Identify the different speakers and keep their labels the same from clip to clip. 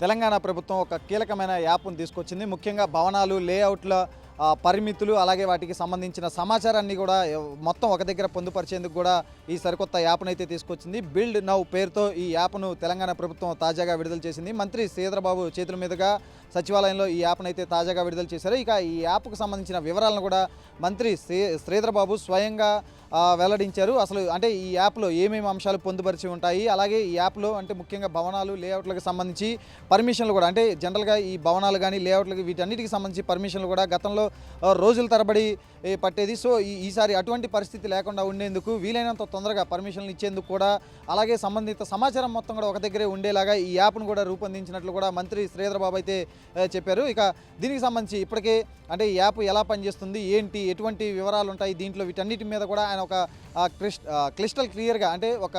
Speaker 1: తెలంగాణ ప్రభుత్వం ఒక కీలకమైన యాప్ను తీసుకొచ్చింది. ముఖ్యంగా భవనాలు, లేఅవుట్ల పరిమితులు, అలాగే వాటికి సంబంధించిన సమాచారాన్ని కూడా మొత్తం ఒక దగ్గర పొందుపరిచేందుకు కూడా ఈ సరికొత్త యాప్ను అయితే తీసుకొచ్చింది. బిల్డ్ నౌ పేరుతో ఈ యాప్ను తెలంగాణ ప్రభుత్వం తాజాగా విడుదల చేసింది. మంత్రి శ్రీధరబాబు చేతుల మీదుగా సచివాలయంలో ఈ యాప్ను అయితే తాజాగా విడుదల చేశారు. ఇక ఈ యాప్కు సంబంధించిన వివరాలను కూడా మంత్రి శ్రీధరబాబు స్వయంగా వెల్లడించారు. అసలు అంటే ఈ యాప్లో ఏమేమి అంశాలు పొందుపరిచి ఉంటాయి, అలాగే ఈ యాప్లో అంటే ముఖ్యంగా భవనాలు, లేఅవుట్లకు సంబంధించి పర్మిషన్లు కూడా అంటే జనరల్గా ఈ భవనాలు కానీ లేఅవుట్లకి వీటన్నిటికి సంబంధించి పర్మిషన్లు కూడా గతంలో రోజుల తరబడి పట్టేది. సో ఈసారి అటువంటి పరిస్థితి లేకుండా ఉండేందుకు వీలైనంత తొందరగా పర్మిషన్లు ఇచ్చేందుకు కూడా, అలాగే సంబంధిత సమాచారం మొత్తం కూడా ఒక దగ్గరే ఉండేలాగా ఈ యాప్ను కూడా రూపొందించినట్లు కూడా మంత్రి శ్రీధరబాబు అయితే చెప్పారు. ఇక దీనికి సంబంధించి ఇప్పటికే అంటే ఈ యాప్ ఎలా పనిచేస్తుంది, ఏంటి, ఎటువంటి వివరాలు ఉంటాయి దీంట్లో, వీటన్నిటి మీద కూడా ఆయన ఒక క్లిస్టల్ క్లియర్గా అంటే ఒక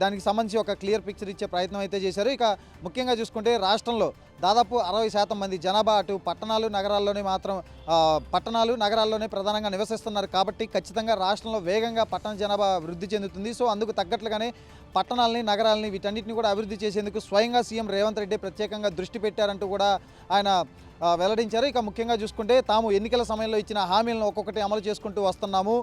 Speaker 1: దానికి సంబంధించి ఒక క్లియర్ పిక్చర్ ఇచ్చే ప్రయత్నం అయితే చేశారు. ఇక ముఖ్యంగా చూసుకుంటే రాష్ట్రంలో దాదాపు 60% మంది జనాభా అటు పట్టణాలు నగరాల్లోనే ప్రధానంగా నివసిస్తున్నారు. కాబట్టి ఖచ్చితంగా రాష్ట్రంలో వేగంగా పట్టణ జనాభా వృద్ధి చెందుతుంది. సో అందుకు తగ్గట్లుగానే పట్టణాలని, నగరాలని వీటన్నిటిని కూడా అభివృద్ధి చేసేందుకు స్వయంగా సీఎం రేవంత్ రెడ్డి ప్రత్యేకంగా దృష్టి పెట్టారంటూ కూడా ఆయన వెల్లడించారు. ఇక ముఖ్యంగా చూసుకుంటే తాము ఎన్నికల సమయంలో ఇచ్చిన హామీలను ఒక్కొక్కటి అమలు చేసుకుంటూ వస్తున్నాము,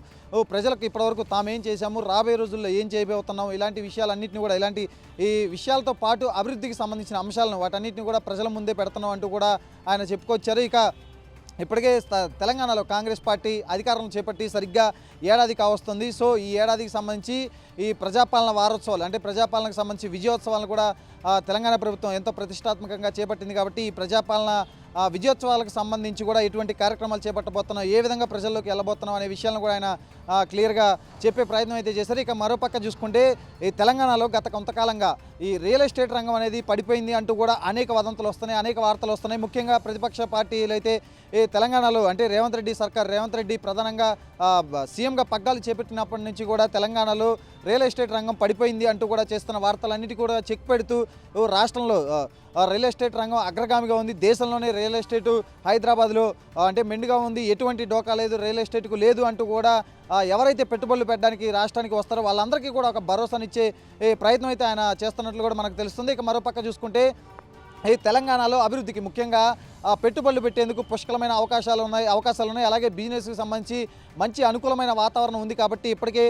Speaker 1: ప్రజలకు ఇప్పటివరకు తామేం చేశాము, రాబోయే రోజుల్లో ఏం చేయబోతున్నాము, ఇలాంటి విషయాలన్నింటినీ కూడా ఇలాంటి ఈ విషయాలతో పాటు అభివృద్ధికి సంబంధించిన అంశాలను వాటన్నిటిని కూడా ప్రజల ముందే పెడుతున్నాం అంటూ కూడా ఆయన చెప్పుకొచ్చారు. ఇక ఇప్పటికే తెలంగాణలో కాంగ్రెస్ పార్టీ అధికారం చేపట్టి సరిగ్గా ఏడాది కావస్తుంది. సో ఈ ఏడాదికి సంబంధించి ఈ ప్రజాపాలన వారోత్సవాలు అంటే ప్రజాపాలనకు సంబంధించి విజయోత్సవాలను కూడా తెలంగాణ ప్రభుత్వం ఎంతో ప్రతిష్టాత్మకంగా చేపట్టింది. కాబట్టి ఈ ప్రజాపాలన విజయోత్సవాలకు సంబంధించి కూడా ఎటువంటి కార్యక్రమాలు చేపట్టబోతున్నాం, ఏ విధంగా ప్రజల్లోకి వెళ్ళబోతున్నాం అనే విషయాలను కూడా ఆయన క్లియర్గా చెప్పే ప్రయత్నం అయితే చేశారు. ఇక మరోపక్క చూసుకుంటే ఈ తెలంగాణలో గత కొంతకాలంగా ఈ రియల్ ఎస్టేట్ రంగం అనేది పడిపోయింది అంటూ కూడా అనేక వదంతులు వస్తున్నాయి, అనేక వార్తలు వస్తున్నాయి. ముఖ్యంగా ప్రతిపక్ష పార్టీలు అయితే ఈ తెలంగాణలో అంటే రేవంత్ రెడ్డి ప్రధానంగా సీఎంగా పగ్గాలు చేపట్టినప్పటి నుంచి కూడా తెలంగాణలో రియల్ ఎస్టేట్ రంగం పడిపోయింది అంటూ కూడా చేస్తున్న వార్తలన్నిటి కూడా చెక్ పెడుతూ రాష్ట్రంలో రియల్ ఎస్టేట్ రంగం అగ్రగామిగా ఉంది. దేశంలోనే రియల్ ఎస్టేటు హైదరాబాద్లో అంటే మెండుగా ఉంది, ఎటువంటి డోకా లేదు, రియల్ ఎస్టేట్కు లేదు అంటూ కూడా ఎవరైతే పెట్టుబడులు పెట్టడానికి రాష్ట్రానికి వస్తారో వాళ్ళందరికీ కూడా ఒక భరోసానిచ్చే ప్రయత్నం అయితే ఆయన చేస్తున్నట్లు కూడా మనకు తెలుస్తుంది. ఇక మరోపక్క చూసుకుంటే ఈ తెలంగాణలో అభివృద్ధికి ముఖ్యంగా పెట్టుబడులు పెట్టేందుకు పుష్కలమైన అవకాశాలు ఉన్నాయి. అలాగే బిజినెస్కి సంబంధించి మంచి అనుకూలమైన వాతావరణం ఉంది. కాబట్టి ఇప్పటికే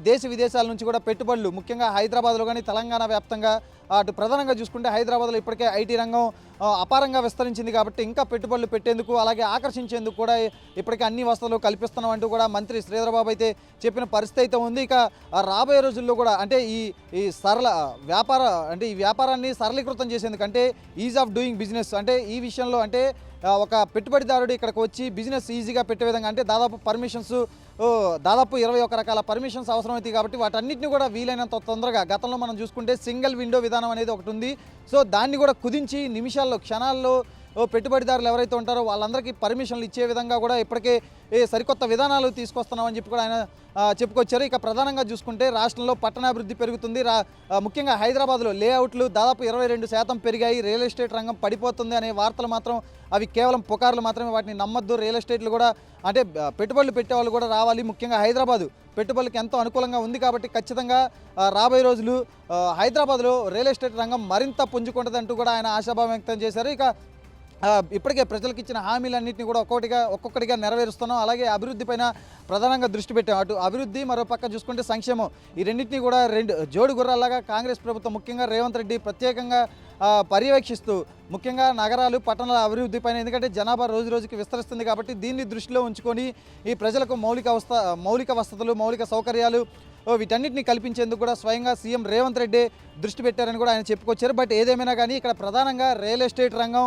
Speaker 1: దేశ విదేశాల నుంచి కూడా పెట్టుబడులు ముఖ్యంగా హైదరాబాద్లో కానీ తెలంగాణ వ్యాప్తంగా అటు ప్రధానంగా చూసుకుంటే హైదరాబాద్లో ఇప్పటికే ఐటీ రంగం అపారంగా విస్తరించింది. కాబట్టి ఇంకా పెట్టుబడులు పెట్టేందుకు, అలాగే ఆకర్షించేందుకు కూడా ఇప్పటికే అన్ని వసతులు కల్పిస్తున్నాం అంటూ కూడా మంత్రి శ్రీధరబాబు అయితే చెప్పిన పరిస్థితి అయితే ఉంది. ఇక రాబోయే రోజుల్లో కూడా అంటే ఈ వ్యాపారాన్ని సరళీకృతం చేసేందుకు అంటే ఈజ్ ఆఫ్ డూయింగ్ బిజినెస్ అంటే ఈ విషయంలో అంటే ఒక పెట్టుబడిదారుడు ఇక్కడికి వచ్చి బిజినెస్ ఈజీగా పెట్టే విధంగా అంటే దాదాపు 21 రకాల పర్మిషన్స్ అవసరమవుతాయి. కాబట్టి వాటన్నిటిని కూడా వీలైనంత తొందరగా గతంలో మనం చూసుకుంటే సింగిల్ విండో విధానం అనేది ఒకటి ఉంది. సో దాన్ని కూడా కుదించి నిమిషాల్లో, క్షణాల్లో పెట్టుబడిదారులు ఎవరైతే ఉంటారో వాళ్ళందరికీ పర్మిషన్లు ఇచ్చే విధంగా కూడా ఇప్పటికే సరికొత్త విధానాలు తీసుకొస్తున్నామని చెప్పి కూడా ఆయన చెప్పుకొచ్చారు. ఇక ప్రధానంగా చూసుకుంటే రాష్ట్రంలో పట్టణాభివృద్ధి పెరుగుతుంది. ముఖ్యంగా హైదరాబాద్లో లేఅవుట్లు దాదాపు 22% పెరిగాయి, రియల్ ఎస్టేట్ రంగం పడిపోతుంది అనే వార్తలు మాత్రం అవి కేవలం పుకార్లు మాత్రమే, వాటిని నమ్మొద్దు. రియల్ ఎస్టేట్లు కూడా అంటే పెట్టుబడులు పెట్టేవాళ్ళు కూడా రావాలి. ముఖ్యంగా హైదరాబాదు పెట్టుబడులకు ఎంతో అనుకూలంగా ఉంది. కాబట్టి ఖచ్చితంగా రాబోయే రోజులు హైదరాబాద్లో రియల్ ఎస్టేట్ రంగం మరింత పుంజుకుంటుందంటూ కూడా ఆయన ఆశాభావం వ్యక్తం చేశారు. ఇక ఇప్పటికే ప్రజలకు ఇచ్చిన హామీలన్నింటినీ కూడా ఒక్కొక్కటిగా నెరవేరుస్తున్నాం. అలాగే అభివృద్ధి పైన ప్రధానంగా దృష్టి పెట్టాం. అటు అభివృద్ధి, మరో పక్క చూసుకుంటే సంక్షేమం, ఈ రెండింటినీ కూడా జోడు గుర్రాల్లాగా కాంగ్రెస్ ప్రభుత్వం ముఖ్యంగా రేవంత్ రెడ్డి ప్రత్యేకంగా పర్యవేక్షిస్తూ ముఖ్యంగా నగరాలు, పట్టణాల అభివృద్ధి పైన, ఎందుకంటే జనాభా రోజు రోజుకి విస్తరిస్తుంది. కాబట్టి దీన్ని దృష్టిలో ఉంచుకొని ఈ ప్రజలకు మౌలిక వసతులు, మౌలిక సౌకర్యాలు వీటన్నిటిని కల్పించేందుకు కూడా స్వయంగా సీఎం రేవంత్ రెడ్డి దృష్టి పెట్టారని కూడా ఆయన చెప్పుకొచ్చారు. బట్ ఏదేమైనా కానీ ఇక్కడ ప్రధానంగా రియల్ ఎస్టేట్ రంగం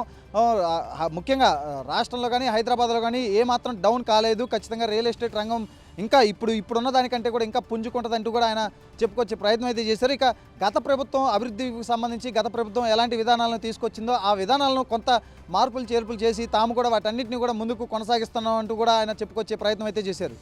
Speaker 1: ముఖ్యంగా రాష్ట్రంలో కానీ హైదరాబాద్లో కానీ ఏమాత్రం డౌన్ కాలేదు. ఖచ్చితంగా రియల్ ఎస్టేట్ రంగం ఇంకా ఇప్పుడున్న దానికంటే కూడా ఇంకా పుంజుకుంటుందంటూ కూడా ఆయన చెప్పుకొచ్చే ప్రయత్నం అయితే చేశారు. ఇక గత ప్రభుత్వం అభివృద్ధికి సంబంధించి గత ప్రభుత్వం ఎలాంటి విధానాలను తీసుకొచ్చిందో ఆ విధానాలను కొంత మార్పులు చేర్పులు చేసి తాము కూడా వాటన్నిటిని కూడా ముందుకు కొనసాగిస్తున్నాం అంటూ కూడా ఆయన చెప్పుకొచ్చే ప్రయత్నం అయితే చేశారు.